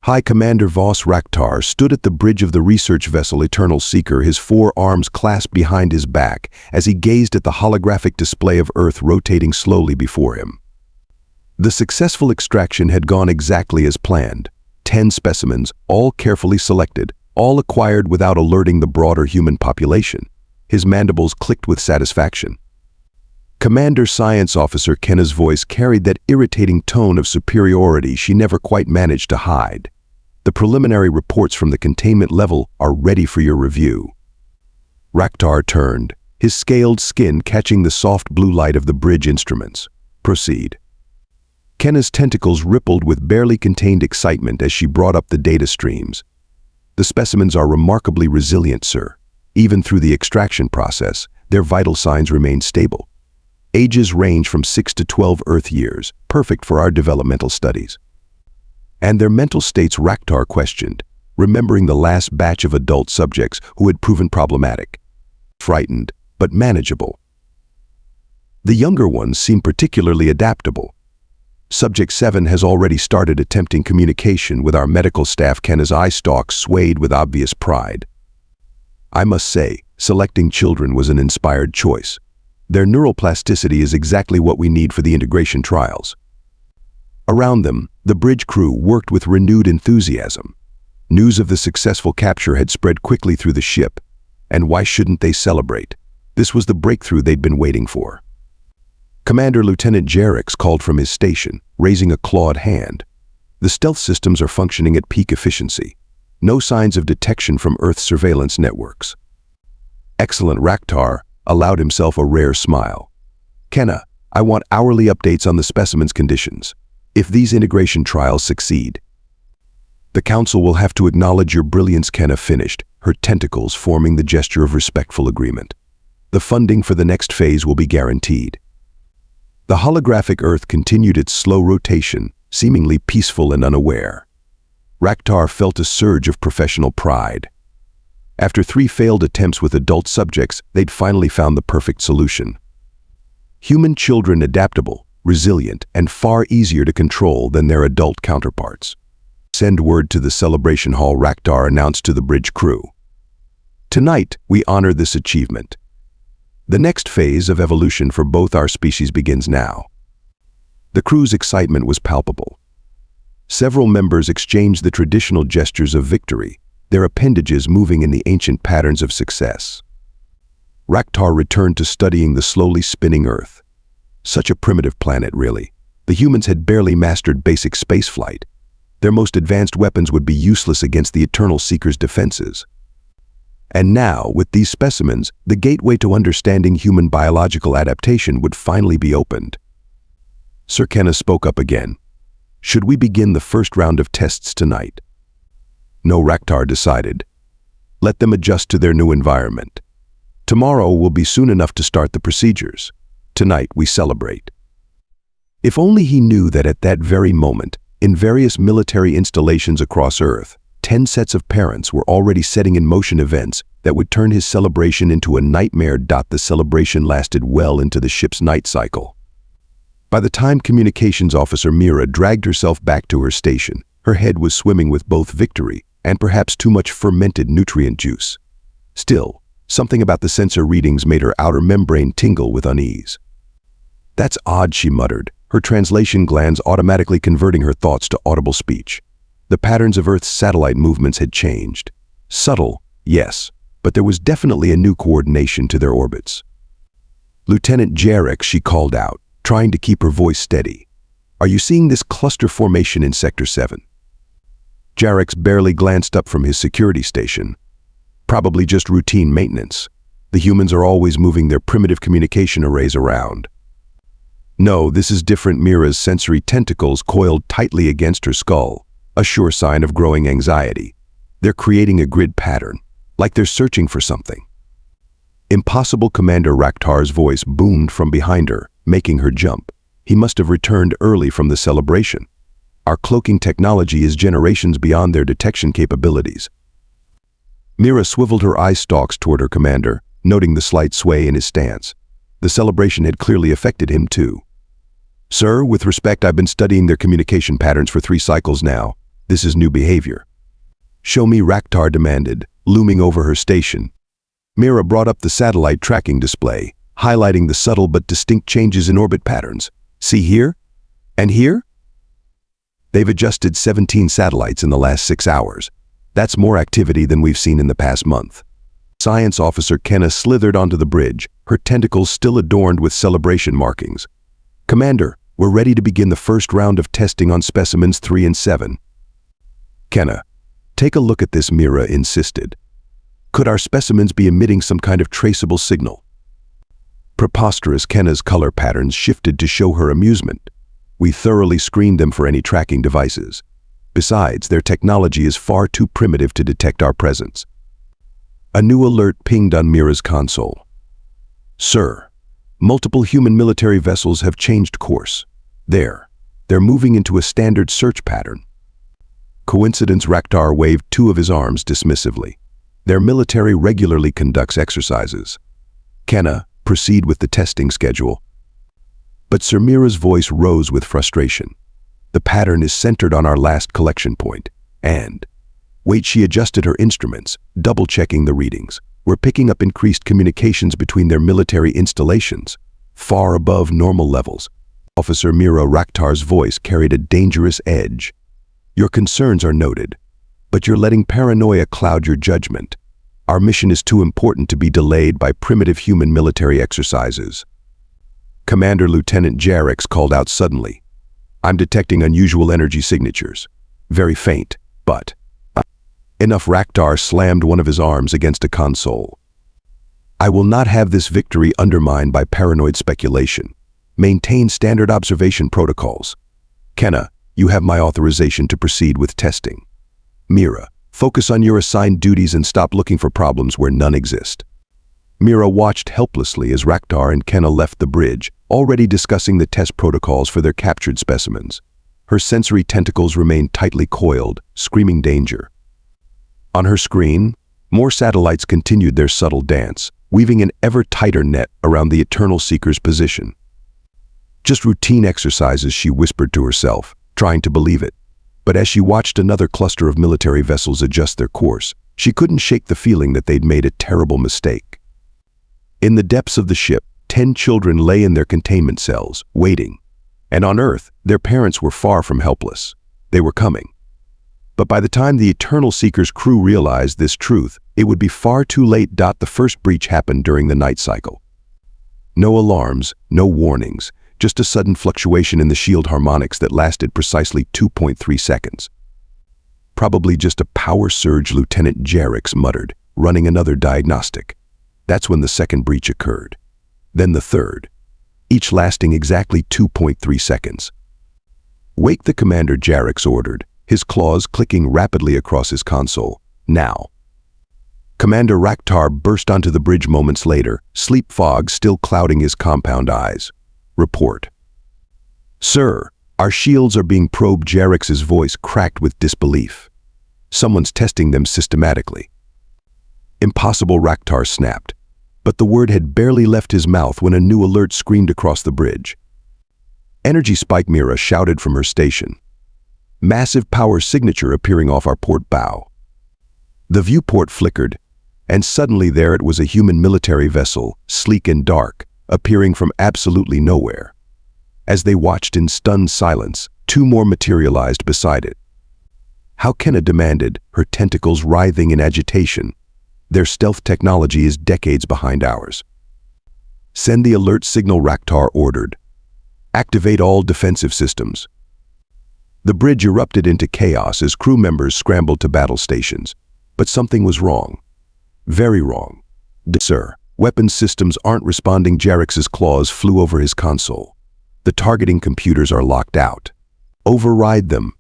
High Commander Voss Raktar stood at the bridge of the research vessel Eternal Seeker, his 4 arms clasped behind his back as he gazed at the holographic display of Earth rotating slowly before him. The successful extraction had gone exactly as planned. 10 specimens, all carefully selected, all acquired without alerting the broader human population. His mandibles clicked with satisfaction. Commander Science Officer Kenna's voice carried that irritating tone of superiority she never quite managed to hide. The preliminary reports from the containment level are ready for your review. Raktar turned, his scaled skin catching the soft blue light of the bridge instruments. Proceed. Kenna's tentacles rippled with barely contained excitement as she brought up the data streams. The specimens are remarkably resilient, sir. Even through the extraction process, their vital signs remain stable. Ages range from 6 to 12 Earth years, perfect for our developmental studies. And their mental states, Raktar questioned, remembering the last batch of adult subjects who had proven problematic. Frightened, but manageable. The younger ones seem particularly adaptable. Subject 7 has already started attempting communication with our medical staff. Kenna's eye stalks swayed with obvious pride. I must say, selecting children was an inspired choice. Their neuroplasticity is exactly what we need for the integration trials. Around them, the bridge crew worked with renewed enthusiasm. News of the successful capture had spread quickly through the ship, and why shouldn't they celebrate? This was the breakthrough they'd been waiting for. Commander Lieutenant Jarix called from his station, raising a clawed hand. The stealth systems are functioning at peak efficiency. No signs of detection from Earth surveillance networks. Excellent. Raktar allowed himself a rare smile. Kenna, I want hourly updates on the specimen's conditions. If these integration trials succeed, the Council will have to acknowledge your brilliance. Kenna finished, her tentacles forming the gesture of respectful agreement. The funding for the next phase will be guaranteed. The holographic Earth continued its slow rotation, seemingly peaceful and unaware. Raktar felt a surge of professional pride. After 3 failed attempts with adult subjects, they'd finally found the perfect solution. Human children adaptable, resilient, and far easier to control than their adult counterparts. Send word to the celebration hall, Raktar announced to the bridge crew. Tonight, we honor this achievement. The next phase of evolution for both our species begins now. The crew's excitement was palpable. Several members exchanged the traditional gestures of victory, their appendages moving in the ancient patterns of success. Raktar returned to studying the slowly spinning Earth. Such a primitive planet, really. The humans had barely mastered basic spaceflight. Their most advanced weapons would be useless against the Eternal Seeker's defenses. And now, with these specimens, the gateway to understanding human biological adaptation would finally be opened. Sir Kenna spoke up again. Should we begin the first round of tests tonight? No, Raktar decided. Let them adjust to their new environment. Tomorrow will be soon enough to start the procedures. Tonight we celebrate. If only he knew that at that very moment, in various military installations across Earth, 10 sets of parents were already setting in motion events that would turn his celebration into a nightmare. The celebration lasted well into the ship's night cycle. By the time Communications Officer Mira dragged herself back to her station, her head was swimming with both victory and perhaps too much fermented nutrient juice. Still, something about the sensor readings made her outer membrane tingle with unease. That's odd, she muttered, her translation glands automatically converting her thoughts to audible speech. The patterns of Earth's satellite movements had changed. Subtle, yes, but there was definitely a new coordination to their orbits. Lieutenant Jarix, she called out, trying to keep her voice steady. Are you seeing this cluster formation in Sector 7? Jarix barely glanced up from his security station. Probably just routine maintenance. The humans are always moving their primitive communication arrays around. No, this is different. Mira's sensory tentacles coiled tightly against her skull, a sure sign of growing anxiety. They're creating a grid pattern, like they're searching for something. Impossible. Commander Raktar's voice boomed from behind her, making her jump. He must have returned early from the celebration. Our cloaking technology is generations beyond their detection capabilities. Mira swiveled her eye stalks toward her commander, noting the slight sway in his stance. The celebration had clearly affected him too. Sir, with respect, I've been studying their communication patterns for 3 cycles now. This is new behavior. Show me, Raktar demanded, looming over her station. Mira brought up the satellite tracking display, highlighting the subtle but distinct changes in orbit patterns. See here? And here? They've adjusted 17 satellites in the last 6 hours. That's more activity than we've seen in the past month. Science officer Kenna slithered onto the bridge, her tentacles still adorned with celebration markings. Commander, we're ready to begin the first round of testing on specimens 3 and 7. Kenna, take a look at this, Mira insisted. Could our specimens be emitting some kind of traceable signal? Preposterous, Kenna's color patterns shifted to show her amusement. We thoroughly screened them for any tracking devices. Besides, their technology is far too primitive to detect our presence. A new alert pinged on Mira's console. Sir, multiple human military vessels have changed course. They're moving into a standard search pattern. Coincidence? Raktar waved 2 of his arms dismissively. Their military regularly conducts exercises. Kenna, proceed with the testing schedule. But Sir, Mira's voice rose with frustration. The pattern is centered on our last collection point, and... Wait, she adjusted her instruments, double-checking the readings. We're picking up increased communications between their military installations, far above normal levels. Officer Mira Raktar's voice carried a dangerous edge. Your concerns are noted, but you're letting paranoia cloud your judgment. Our mission is too important to be delayed by primitive human military exercises. Commander Lieutenant Jarrix called out suddenly. I'm detecting unusual energy signatures. Very faint, but... Enough. Raktar slammed one of his arms against a console. I will not have this victory undermined by paranoid speculation. Maintain standard observation protocols. Kenna, you have my authorization to proceed with testing. Mira, focus on your assigned duties and stop looking for problems where none exist. Mira watched helplessly as Raktar and Kenna left the bridge, already discussing the test protocols for their captured specimens. Her sensory tentacles remained tightly coiled, screaming danger. On her screen, more satellites continued their subtle dance, weaving an ever tighter net around the Eternal Seeker's position. Just routine exercises, she whispered to herself, trying to believe it. But as she watched another cluster of military vessels adjust their course, she couldn't shake the feeling that they'd made a terrible mistake. In the depths of the ship, 10 children lay in their containment cells, waiting. And on Earth, their parents were far from helpless. They were coming. But by the time the Eternal Seeker's crew realized this truth, it would be far too late. The first breach happened during the night cycle. No alarms, no warnings, just a sudden fluctuation in the shield harmonics that lasted precisely 2.3 seconds. Probably just a power surge, Lieutenant Jarrix muttered, running another diagnostic. That's when the second breach occurred. Then the third, each lasting exactly 2.3 seconds. Wake the commander, Jarrix ordered, his claws clicking rapidly across his console. Now. Commander Raktar burst onto the bridge moments later, sleep fog still clouding his compound eyes. Report. Sir, our shields are being probed. Jarrix's voice cracked with disbelief. Someone's testing them systematically. Impossible, Raktar snapped. But the word had barely left his mouth when a new alert screamed across the bridge. Energy spike, Mira shouted from her station. Massive power signature appearing off our port bow. The viewport flickered, and suddenly there it was, a human military vessel, sleek and dark, appearing from absolutely nowhere. As they watched in stunned silence, 2 more materialized beside it. How? Kenna demanded, her tentacles writhing in agitation. Their stealth technology is decades behind ours. Send the alert signal, Raktar ordered. Activate all defensive systems. The bridge erupted into chaos as crew members scrambled to battle stations. But something was wrong. Very wrong. Sir, weapons systems aren't responding. Jarrix's claws flew over his console. The targeting computers are locked out. Override them.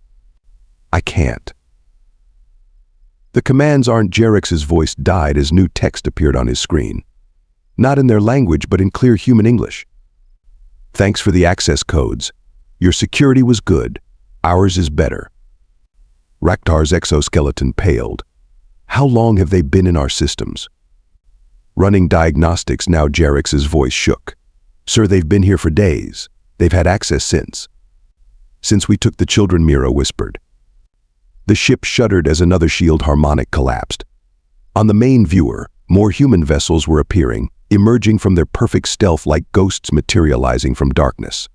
I can't. The commands aren't. Jarrix's voice died as new text appeared on his screen. Not in their language, but in clear human English. Thanks for the access codes. Your security was good. Ours is better. Raktar's exoskeleton paled. How long have they been in our systems? Running diagnostics now. Jarrix's voice shook. Sir, they've been here for days. They've had access since we took the children, Mira whispered. The ship shuddered as another shield harmonic collapsed. On the main viewer, more human vessels were appearing, emerging from their perfect stealth like ghosts materializing from darkness.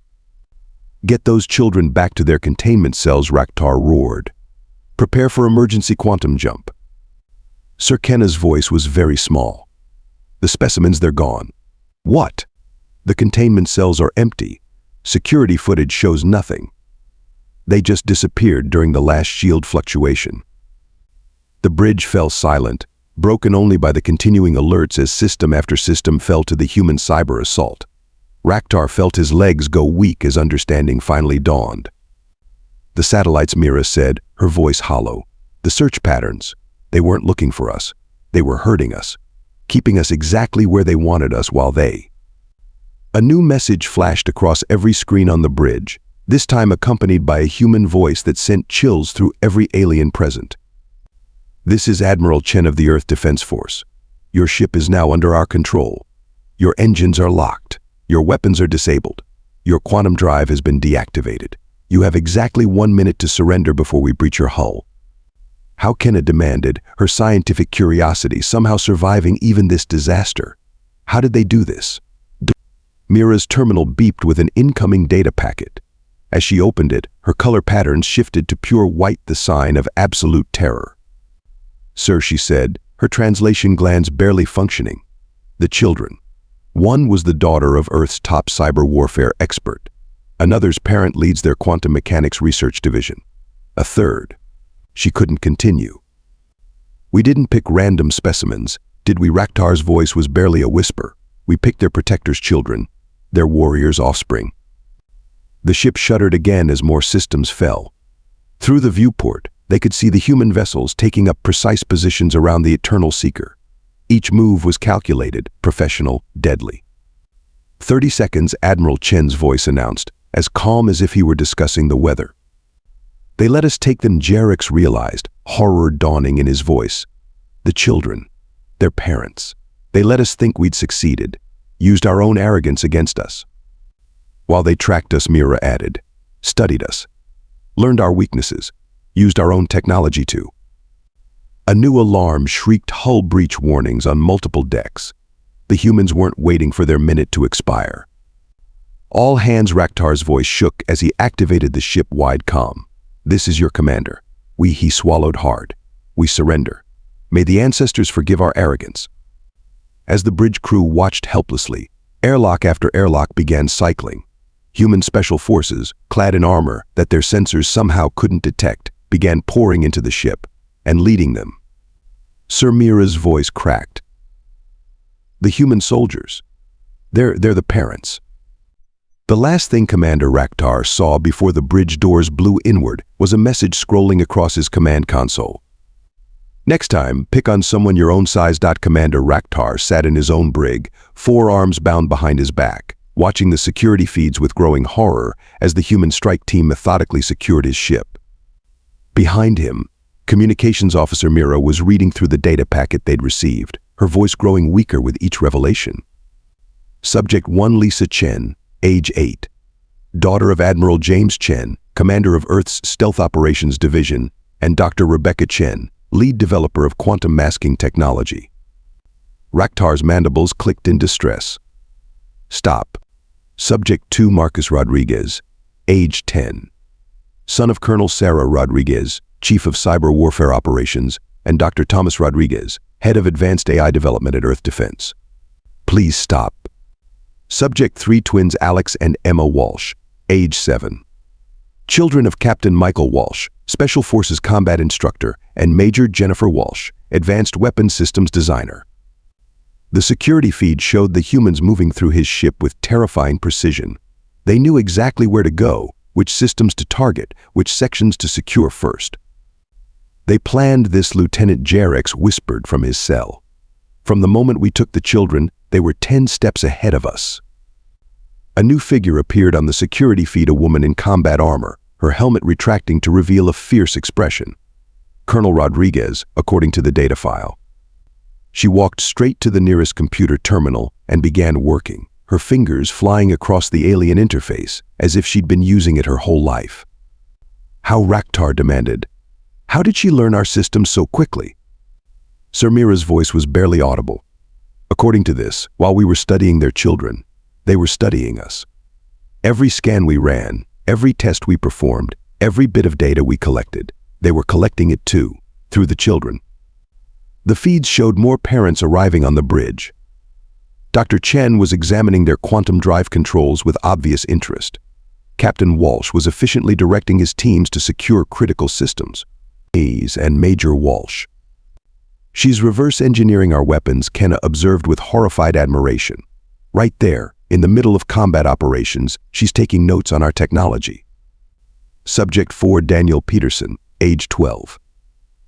"Get those children back to their containment cells," Raktar roared. "Prepare for emergency quantum jump." Sir Kenna's voice was very small. "The specimens, they're gone." "What?" "The containment cells are empty. Security footage shows nothing. They just disappeared during the last shield fluctuation." The bridge fell silent, broken only by the continuing alerts as system after system fell to the human cyber assault. Raktar felt his legs go weak as understanding finally dawned. "The satellites," Mira said, her voice hollow. "The search patterns. They weren't looking for us. They were hurting us, keeping us exactly where they wanted us while they—" A new message flashed across every screen on the bridge, this time accompanied by a human voice that sent chills through every alien present. "This is Admiral Chen of the Earth Defense Force. Your ship is now under our control. Your engines are locked. Your weapons are disabled. Your quantum drive has been deactivated. You have exactly 1 minute to surrender before we breach your hull." How Kenna demanded, her scientific curiosity somehow surviving even this disaster. How did they do this? Mira's terminal beeped with an incoming data packet. As she opened it, her color patterns shifted to pure white, the sign of absolute terror. "Sir," she said, her translation glands barely functioning. "The children. One was the daughter of Earth's top cyber warfare expert. Another's parent leads their quantum mechanics research division. A third." She couldn't continue. "We didn't pick random specimens, did we?" Raktar's voice was barely a whisper. "We picked their protectors' children, their warriors' offspring." The ship shuddered again as more systems fell. Through the viewport, they could see the human vessels taking up precise positions around the Eternal Seeker. Each move was calculated, professional, deadly. 30 seconds, Admiral Chen's voice announced, as calm as if he were discussing the weather. "They let us take them," Jarex realized, horror dawning in his voice. "The children, their parents. They let us think we'd succeeded, used our own arrogance against us. While they tracked us," Mira added, "studied us, learned our weaknesses, used our own technology to." A new alarm shrieked hull breach warnings on multiple decks. The humans weren't waiting for their minute to expire. "All hands," Raktar's voice shook as he activated the ship-wide comm. "This is your commander. He swallowed hard. We surrender. May the ancestors forgive our arrogance." As the bridge crew watched helplessly, airlock after airlock began cycling. Human special forces, clad in armor that their sensors somehow couldn't detect, began pouring into the ship and leading them. Sir Mira's voice cracked. "The human soldiers. They're the parents." The last thing Commander Raktar saw before the bridge doors blew inward was a message scrolling across his command console. "Next time, pick on someone your own size." Commander Raktar sat in his own brig, forearms bound behind his back, watching the security feeds with growing horror as the human strike team methodically secured his ship. Behind him, Communications Officer Mira was reading through the data packet they'd received, her voice growing weaker with each revelation. Subject 1, Lisa Chen, age 8. Daughter of Admiral James Chen, commander of Earth's Stealth Operations Division, and Dr. Rebecca Chen, lead developer of quantum masking technology. Raktar's mandibles clicked in distress. "Stop." Subject 2, Marcus Rodriguez, age 10. Son of Colonel Sarah Rodriguez, Chief of Cyber Warfare Operations, and Dr. Thomas Rodriguez, Head of Advanced AI Development at Earth Defense. "Please stop." Subject 3, twins Alex and Emma Walsh, age 7. Children of Captain Michael Walsh, Special Forces Combat Instructor, and Major Jennifer Walsh, Advanced Weapons Systems Designer. The security feed showed the humans moving through his ship with terrifying precision. They knew exactly where to go, which systems to target, which sections to secure first. "They planned this," Lieutenant Jarex whispered from his cell. "From the moment we took the children, they were 10 steps ahead of us." A new figure appeared on the security feed, a woman in combat armor, her helmet retracting to reveal a fierce expression. Colonel Rodriguez, according to the data file. She walked straight to the nearest computer terminal and began working, her fingers flying across the alien interface as if she'd been using it her whole life. "How?" Raktar demanded. How did she learn our systems so quickly? Sir Mira's voice was barely audible. According to this, while we were studying their children, they were studying us. Every scan we ran, every test we performed, every bit of data we collected, they were collecting it too, through the children. The feeds showed more parents arriving on the bridge. Dr. Chen was examining their quantum drive controls with obvious interest. Captain Walsh was efficiently directing his teams to secure critical systems. And Major Walsh. She's reverse engineering our weapons, Kenna observed with horrified admiration. Right there, in the middle of combat operations, she's taking notes on our technology. Subject 4 Daniel Peterson, age 12.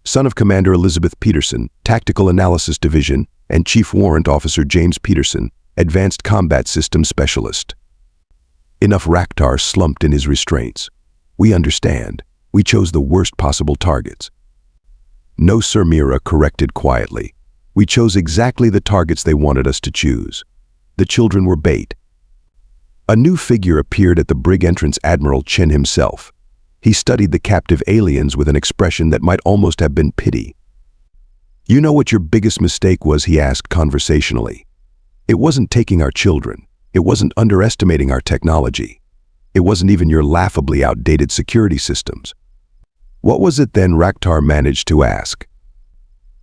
Son of Commander Elizabeth Peterson, Tactical Analysis Division, and Chief Warrant Officer James Peterson, Advanced Combat Systems Specialist. Enough. Raktar slumped in his restraints. We understand. We chose the worst possible targets. No, Sir Mira corrected quietly. We chose exactly the targets they wanted us to choose. The children were bait. A new figure appeared at the brig entrance, Admiral Chen himself. He studied the captive aliens with an expression that might almost have been pity. You know what your biggest mistake was, he asked conversationally. It wasn't taking our children. It wasn't underestimating our technology. It wasn't even your laughably outdated security systems. What was it then? Raktar managed to ask.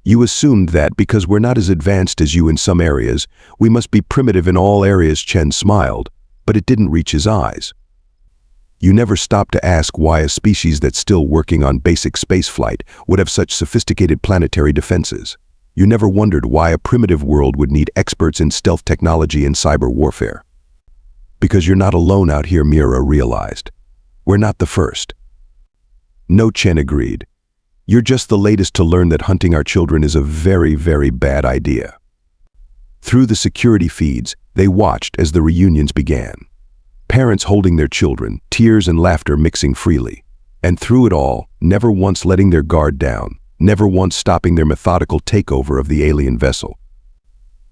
You assumed that because we're not as advanced as you in some areas, we must be primitive in all areas. Chen smiled, but it didn't reach his eyes. You never stopped to ask why a species that's still working on basic spaceflight would have such sophisticated planetary defenses. You never wondered why a primitive world would need experts in stealth technology and cyber warfare. Because you're not alone out here, Mira realized. We're not the first. No, Chen agreed. You're just the latest to learn that hunting our children is a very, very bad idea. Through the security feeds, they watched as the reunions began. Parents holding their children, tears and laughter mixing freely. And through it all, never once letting their guard down, never once stopping their methodical takeover of the alien vessel.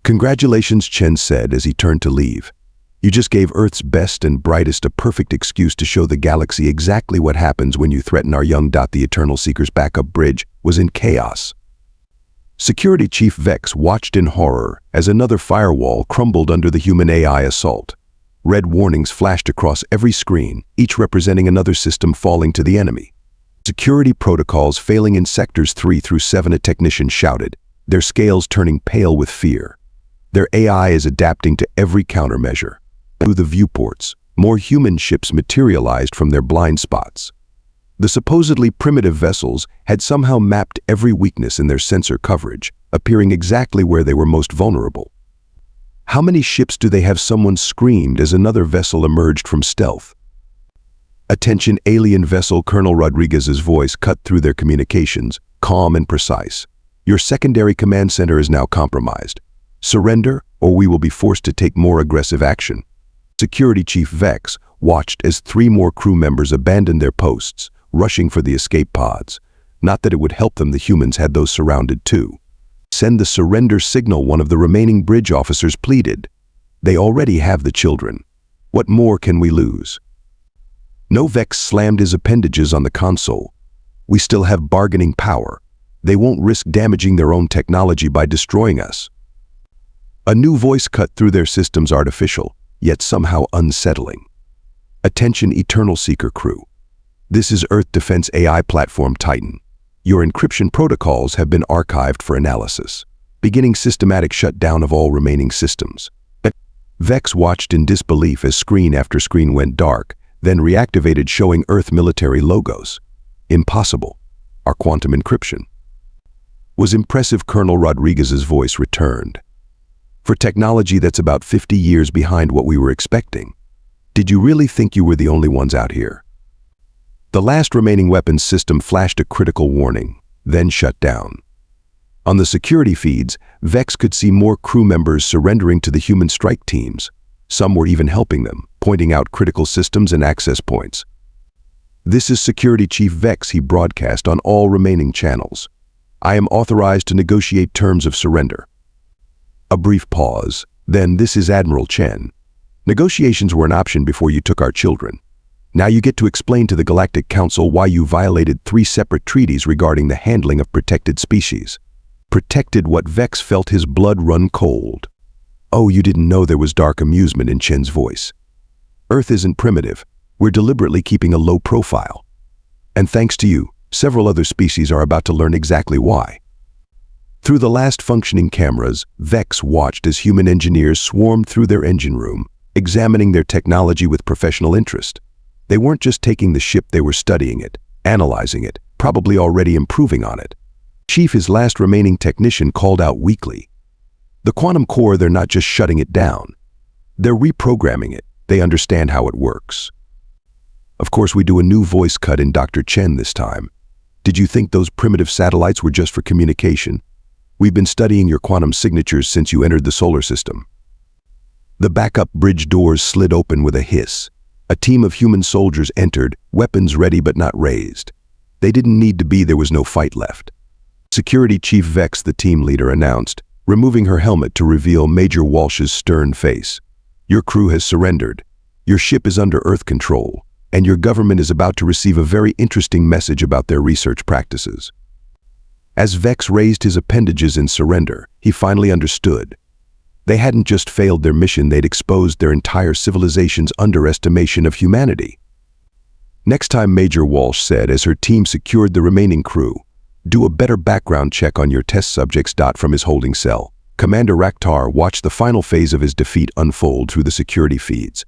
Congratulations, Chen said as he turned to leave. You just gave Earth's best and brightest a perfect excuse to show the galaxy exactly what happens when you threaten our young. The Eternal Seeker's backup bridge was in chaos. Security Chief Vex watched in horror as another firewall crumbled under the human AI assault. Red warnings flashed across every screen, each representing another system falling to the enemy. Security protocols failing in sectors 3 through 7, a technician shouted, their scales turning pale with fear. Their AI is adapting to every countermeasure. Through the viewports, more human ships materialized from their blind spots. The supposedly primitive vessels had somehow mapped every weakness in their sensor coverage, appearing exactly where they were most vulnerable. How many ships do they have? Someone screamed as another vessel emerged from stealth. Attention, alien vessel. Colonel Rodriguez's voice cut through their communications, calm and precise. Your secondary command center is now compromised. Surrender, or we will be forced to take more aggressive action. Security Chief Vex watched as 3 more crew members abandoned their posts, rushing for the escape pods. Not that it would help them, the humans had those surrounded too. Send the surrender signal, one of the remaining bridge officers pleaded. They already have the children. What more can we lose? No, Vex slammed his appendages on the console. We still have bargaining power. They won't risk damaging their own technology by destroying us. A new voice cut through their systems, artificial, yet somehow unsettling. Attention, Eternal Seeker crew. This is Earth Defense AI Platform Titan. Your encryption protocols have been archived for analysis, beginning systematic shutdown of all remaining systems. Vex watched in disbelief as screen after screen went dark, then reactivated, showing Earth military logos. Impossible. Our quantum encryption was impressive. Colonel Rodriguez's voice returned. For technology that's about 50 years behind what we were expecting, did you really think you were the only ones out here? The last remaining weapons system flashed a critical warning, then shut down. On the security feeds, Vex could see more crew members surrendering to the human strike teams. Some were even helping them, pointing out critical systems and access points. This is Security Chief Vex, he broadcast on all remaining channels. I am authorized to negotiate terms of surrender. A brief pause, then this is Admiral Chen. Negotiations were an option before you took our children. Now you get to explain to the Galactic Council why you violated 3 separate treaties regarding the handling of protected species. Protected what Vex felt his blood run cold. Oh, you didn't know there was dark amusement in Chen's voice. Earth isn't primitive. We're deliberately keeping a low profile. And thanks to you, several other species are about to learn exactly why. Through the last functioning cameras, Vex watched as human engineers swarmed through their engine room, examining their technology with professional interest. They weren't just taking the ship, they were studying it, analyzing it, probably already improving on it. Chief, his last remaining technician, called out weakly. The quantum core, they're not just shutting it down. They're reprogramming it. They understand how it works. Of course, we do a new voice cut in Dr. Chen this time. Did you think those primitive satellites were just for communication? We've been studying your quantum signatures since you entered the solar system. The backup bridge doors slid open with a hiss. A team of human soldiers entered, weapons ready but not raised. They didn't need to be, there was no fight left. Security Chief Vex, the team leader, announced, removing her helmet to reveal Major Walsh's stern face. Your crew has surrendered. Your ship is under Earth control, and your government is about to receive a very interesting message about their research practices. As Vex raised his appendages in surrender, he finally understood. They hadn't just failed their mission, they'd exposed their entire civilization's underestimation of humanity. Next time, Major Walsh said as her team secured the remaining crew, do a better background check on your test subjects. From his holding cell, Commander Raktar watched the final phase of his defeat unfold through the security feeds.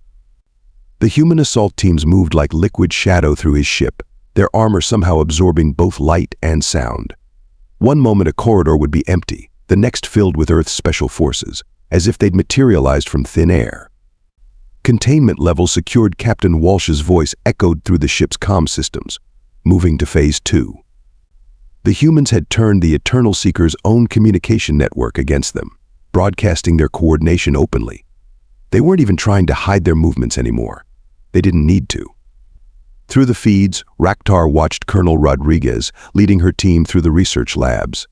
The human assault teams moved like liquid shadow through his ship, their armor somehow absorbing both light and sound. One moment a corridor would be empty, the next filled with Earth's special forces, as if they'd materialized from thin air. Containment level secured. Captain Walsh's voice echoed through the ship's comm systems, moving to Phase 2. The humans had turned the Eternal Seeker's own communication network against them, broadcasting their coordination openly. They weren't even trying to hide their movements anymore. They didn't need to. Through the feeds, Raktar watched Colonel Rodriguez leading her team through the research labs.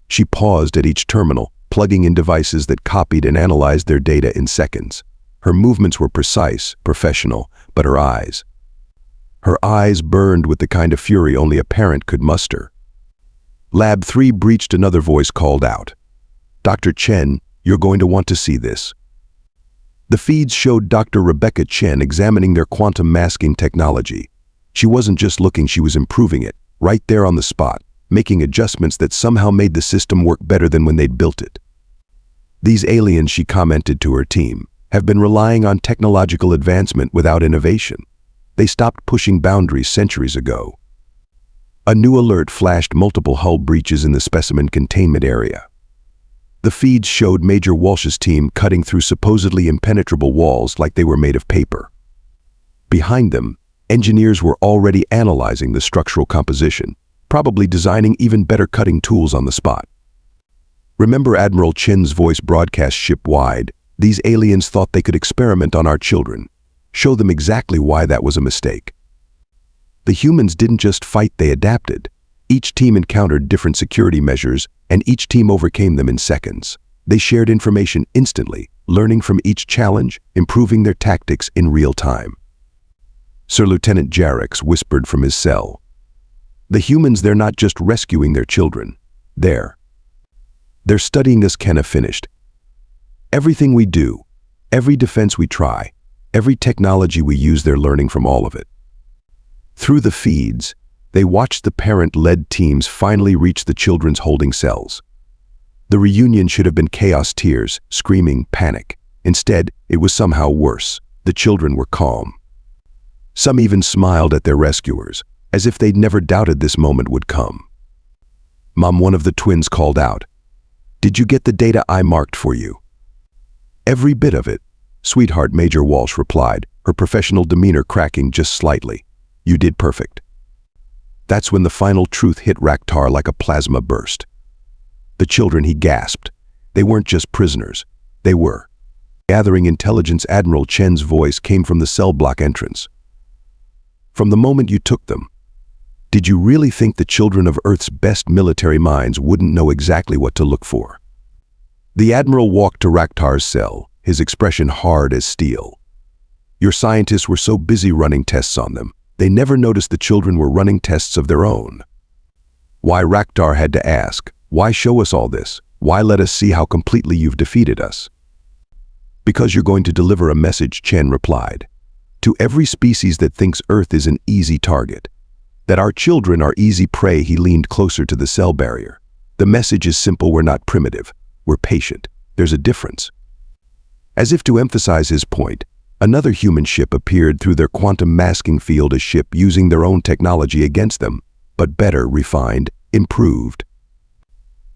She paused at each terminal, plugging in devices that copied and analyzed their data in seconds. Her movements were precise, professional, but her eyes burned with the kind of fury only a parent could muster. Lab 3 breached. Another voice called out. Dr. Chen, you're going to want to see this. The feeds showed Dr. Rebecca Chen examining their quantum masking technology. She wasn't just looking, she was improving it, right there on the spot, making adjustments that somehow made the system work better than when they'd built it. These aliens, she commented to her team, have been relying on technological advancement without innovation. They stopped pushing boundaries centuries ago. A new alert flashed: multiple hull breaches in the specimen containment area. The feeds showed Major Walsh's team cutting through supposedly impenetrable walls like they were made of paper. Behind them, engineers were already analyzing the structural composition, probably designing even better cutting tools on the spot. Remember Admiral Chen's voice broadcast ship-wide, these aliens thought they could experiment on our children. Show them exactly why that was a mistake. The humans didn't just fight, they adapted. Each team encountered different security measures, and each team overcame them in seconds. They shared information instantly, learning from each challenge, improving their tactics in real time. Sir Lieutenant Jarrex whispered from his cell. The humans, they're not just rescuing their children. They're studying us. Kenna finished. Everything we do, every defense we try, every technology we use, they're learning from all of it. Through the feeds, they watched the parent-led teams finally reach the children's holding cells. The reunion should have been chaos, tears, screaming, panic. Instead, it was somehow worse. The children were calm. Some even smiled at their rescuers, as if they'd never doubted this moment would come. Mom, one of the twins called out. Did you get the data I marked for you? Every bit of it, sweetheart, Major Walsh replied, her professional demeanor cracking just slightly. You did perfect. That's when the final truth hit Raktar like a plasma burst. The children, he gasped. They weren't just prisoners. They were gathering intelligence. Admiral Chen's voice came from the cell block entrance. From the moment you took them, did you really think the children of Earth's best military minds wouldn't know exactly what to look for? The Admiral walked to Raktar's cell, his expression hard as steel. Your scientists were so busy running tests on them, they never noticed the children were running tests of their own. Why Raktar had to ask, why show us all this? Why let us see how completely you've defeated us? Because you're going to deliver a message, Chen replied. To every species that thinks Earth is an easy target. That our children are easy prey. He leaned closer to the cell barrier. The message is simple, we're not primitive. We're patient. There's a difference. As if to emphasize his point, another human ship appeared through their quantum masking field, a ship using their own technology against them, but better, refined, improved.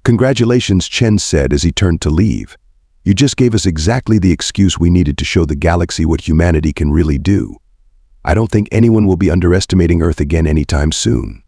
Congratulations, Chen said as he turned to leave. You just gave us exactly the excuse we needed to show the galaxy what humanity can really do. I don't think anyone will be underestimating Earth again anytime soon.